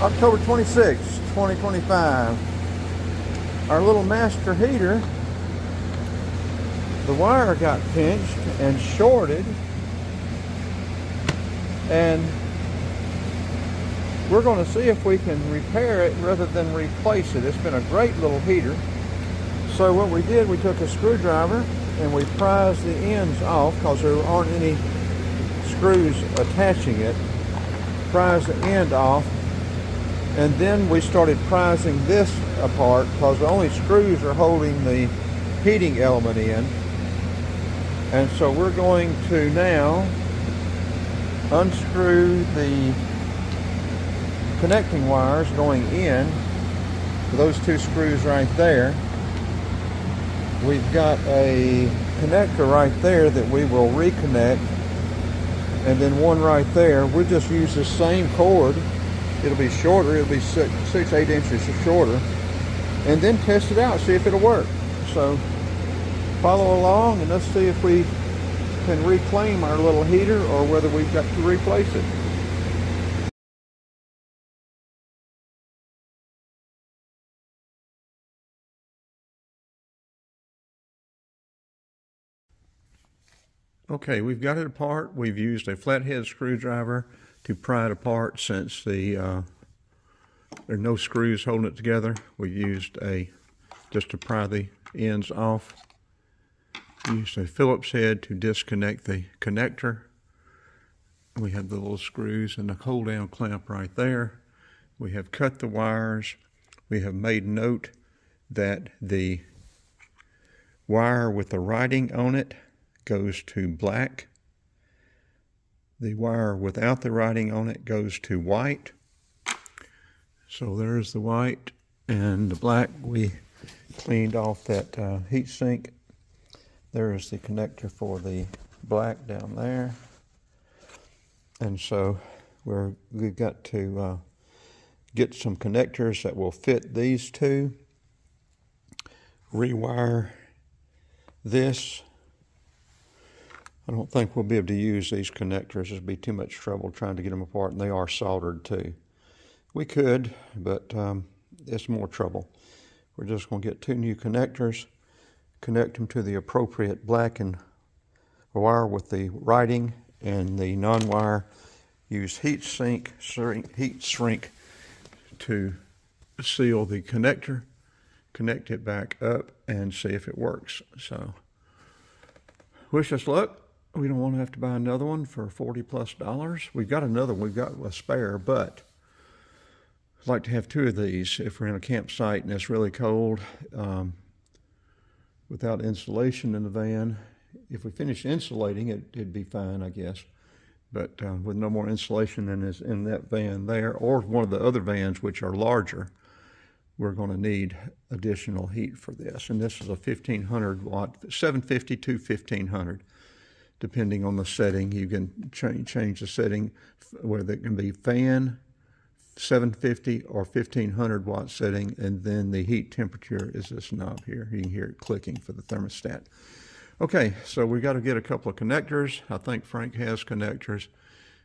October 26th, 2025. Our little master heater, the wire got pinched and shorted, and we're going to see if we can repair it rather than replace it. It's been a great little heater. So what we did, we took a screwdriver and we prized the ends off because there aren't any screws attaching it. Prized the end off, and then we started prizing this apart because the only screws are holding the heating element in. And so we're going to now unscrew the connecting wires going in to those two screws right there. We've got a connector right there that we will reconnect, and then one right there. We'll just use the same cord. It'll be shorter. It'll be 6-8 inches shorter, and then test it out, see if it'll work. So follow along and let's see if we can reclaim our little heater or whether we've got to replace it. Okay, we've got it apart. We've used a flathead screwdriver to pry it apart since there are no screws holding it together. We used just to pry the ends off. We used a Phillips head to disconnect the connector. We have the little screws and the hold down clamp right there. We have cut the wires. We have made note that the wire with the writing on it goes to black. The wire without the writing on it goes to white. So there's the white and the black. We cleaned off that heat sink. There is the connector for the black down there. And so we've got to get some connectors that will fit these two. Rewire this. I don't think we'll be able to use these connectors. It'd be too much trouble trying to get them apart, and they are soldered too. We could, but it's more trouble. We're just going to get two new connectors, connect them to the appropriate black and wire with the writing, and the non-wire use heat shrink to seal the connector, connect it back up, and see if it works. So wish us luck. We don't want to have to buy another one for $40+. We've got another one, we've got a spare, but I'd like to have two of these if we're in a campsite and it's really cold, without insulation in the van. If we finish insulating it, it'd be fine, I guess. But with no more insulation than is in that van there, or one of the other vans which are larger, we're going to need additional heat for this. And this is a 1500 watt, 750 to 1500. Depending on the setting, you can change the setting whether it can be fan, 750 or 1500 watt setting, and then the heat temperature is this knob here. You can hear it clicking for the thermostat. Okay, so we got to get a couple of connectors. I think Frank has connectors.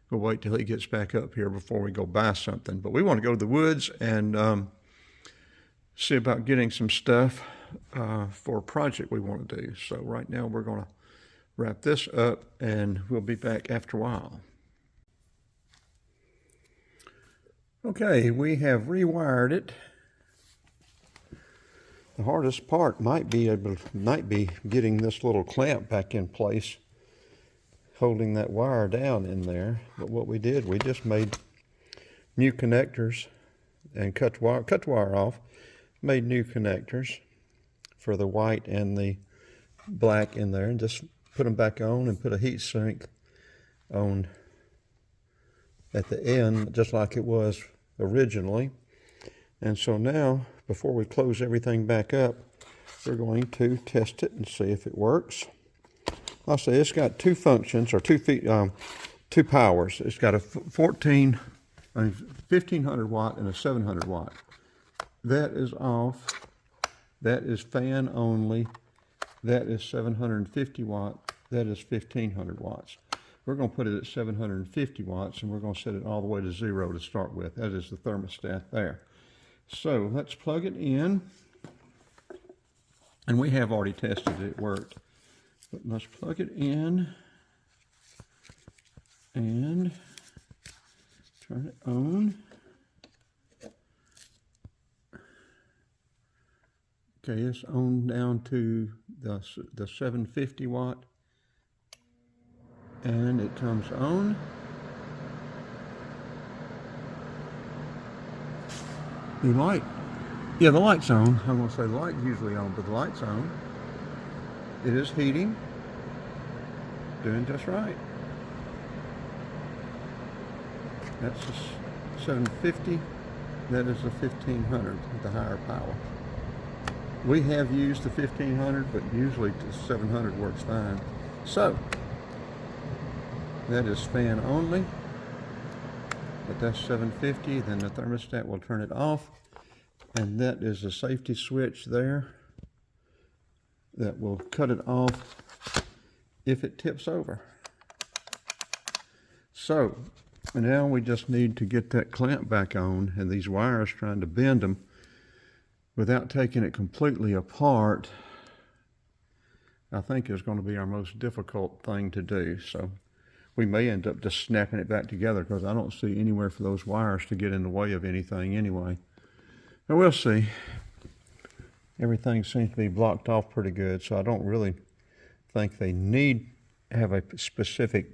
We'll wait till he gets back up here before we go buy something. But we want to go to the woods and see about getting some stuff for a project we want to do. So right now we're going to wrap this up and we'll be back after a while. Okay, we have rewired it. The hardest part might be getting this little clamp back in place, holding that wire down in there. But what we did, we just made new connectors and cut the wire off, made new connectors for the white and the black in there, and just put them back on and put a heat sink on at the end, just like it was originally. And so now, before we close everything back up, we're going to test it and see if it works. I'll say it's got two functions, or two powers. It's got a 1500 watt and a 700 watt. That is off. That is fan only. That is 750 watt. That is 1500 watts. we're going to put it at 750 watts, and we're going to set it all the way to 0 to start with. That is the thermostat there. So let's plug it in. And we have already tested it worked. But let's plug it in and turn it on. Okay, it's on down to the 750 watt, and it comes on. The light, yeah, the light's on. I'm going to say the light's usually on, but the light's on. It is heating, doing just right. That's the 750. That is the 1500, the higher power. We have used the 1500, but usually the 700 works fine. So, that is fan only, but that's 750. Then the thermostat will turn it off, and that is a safety switch there that will cut it off if it tips over. So, now we just need to get that clamp back on, and these wires, trying to bend them without taking it completely apart, I think is going to be our most difficult thing to do. So we may end up just snapping it back together, because I don't see anywhere for those wires to get in the way of anything anyway. But we'll see. Everything seems to be blocked off pretty good, so I don't really think they have a specific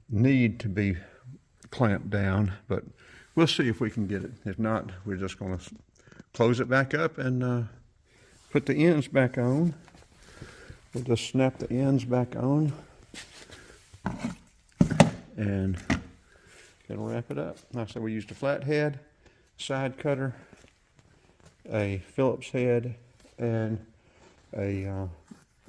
need to be clamped down, but we'll see if we can get it. If not, we're just going to close it back up and put the ends back on. We'll just snap the ends back on and it'll wrap it up. Like I said, we used a flathead, side cutter, a Phillips head, and a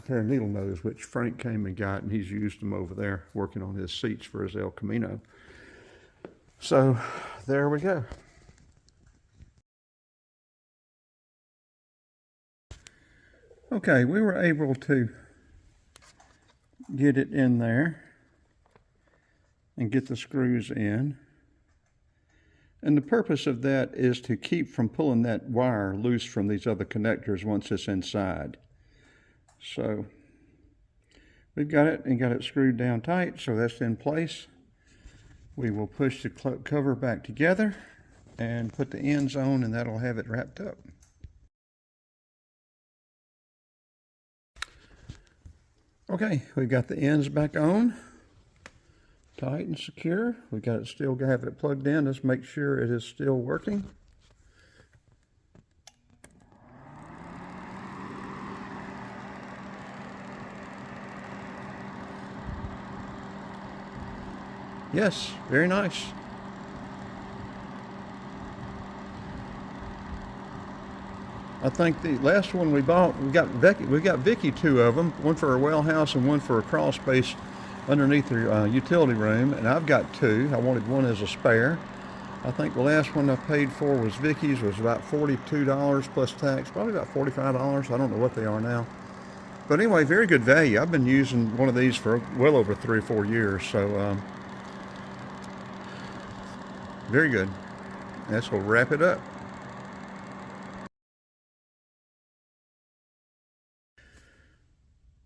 pair of needle nose, which Frank came and got, and he's used them over there working on his seats for his El Camino. So there we go. Okay, we were able to get it in there and get the screws in. And the purpose of that is to keep from pulling that wire loose from these other connectors once it's inside. So we've got it and got it screwed down tight, so that's in place. We will push the cover back together and put the ends on, and that'll have it wrapped up. Okay, we've got the ends back on, tight and secure. We've got it still have it plugged in. Let's make sure it is still working. Yes, very nice. I think the last one we bought, we got Vicky 2 of them, one for her well house and one for a crawl space underneath her utility room, and I've got 2. I wanted one as a spare. I think the last one I paid for was Vicky's, was about $42 plus tax, probably about $45. I don't know what they are now. But anyway, very good value. I've been using one of these for well over 3 or 4 years, so very good. This will wrap it up.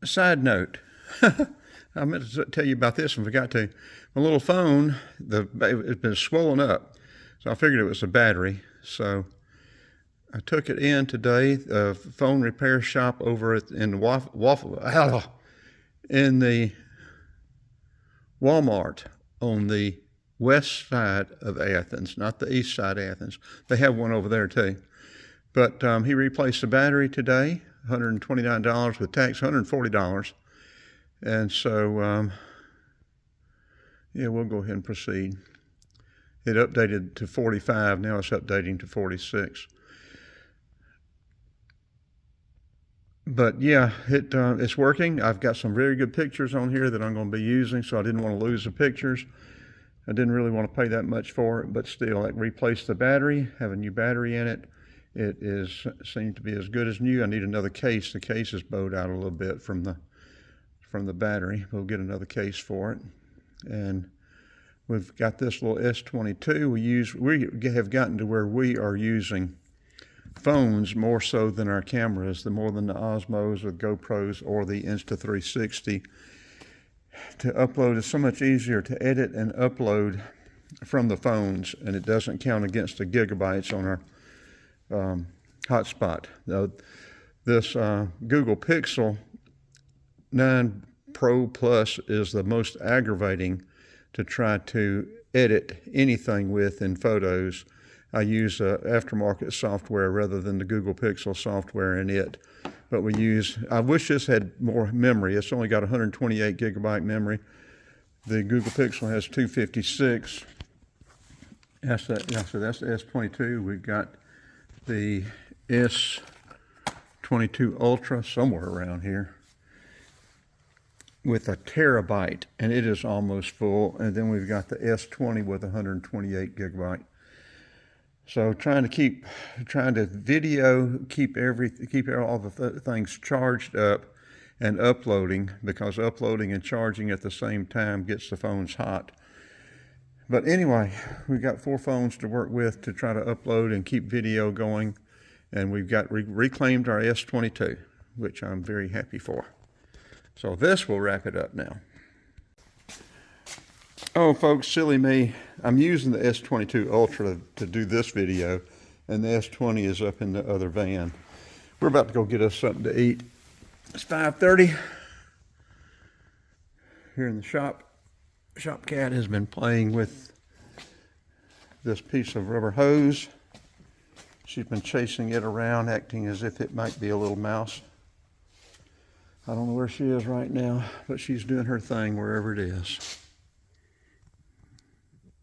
Side note, I meant to tell you about this and forgot to. My little phone, it's been swollen up, so I figured it was a battery. So I took it in today, the phone repair shop over in the Walmart on the west side of Athens, not the east side of Athens. They have one over there too. But he replaced the battery today, $129 with tax, $140. And so, yeah, we'll go ahead and proceed. It updated to 45, now it's updating to 46. But yeah, it's working. I've got some very good pictures on here that I'm going to be using, so I didn't want to lose the pictures. I didn't really want to pay that much for it, but still, I replaced the battery, have a new battery in it. It seems to be as good as new. I need another case. The case is bowed out a little bit from from the battery. We'll get another case for it. And we've got this little S22 we have gotten to where we are using phones more so than our cameras, more than the Osmos or GoPros or the Insta360 to upload. It's so much easier to edit and upload from the phones, and it doesn't count against the gigabytes on our hotspot. Now, this Google Pixel 9 Pro Plus is the most aggravating to try to edit anything with in photos. I use aftermarket software rather than the Google Pixel software in it. But I wish this had more memory. It's only got 128 gigabyte memory. The Google Pixel has 256. So that's the S22. We've got the S22 Ultra somewhere around here with a terabyte, and it is almost full. And then we've got the S20 with 128 gigabyte. So trying to keep all the things charged up and uploading, because uploading and charging at the same time gets the phones hot. But anyway, we've got 4 phones to work with to try to upload and keep video going. And we've got reclaimed our S22, which I'm very happy for. So this will wrap it up now. Oh, folks, silly me. I'm using the S22 Ultra to do this video, and the S20 is up in the other van. We're about to go get us something to eat. It's 5:30 here in the shop. Shop cat has been playing with this piece of rubber hose. She's been chasing it around, acting as if it might be a little mouse. I don't know where she is right now, but she's doing her thing wherever it is.